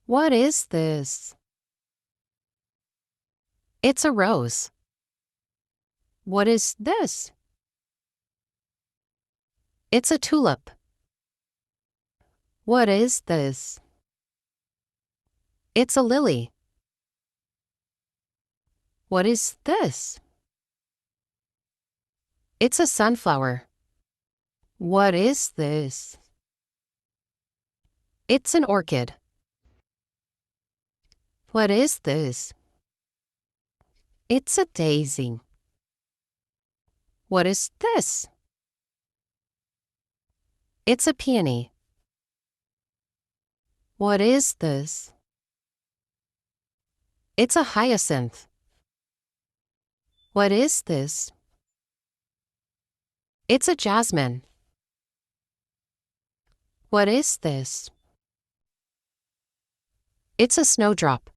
What is this? It's a rose. What is this? It's a tulip. What is this? It's a lily. What is this? It's a sunflower. What is this? It's an orchid. What is this? It's a daisy. What is this? It's a peony. What is this? It's a hyacinth. What is this? It's a jasmine. What is this? It's a snowdrop.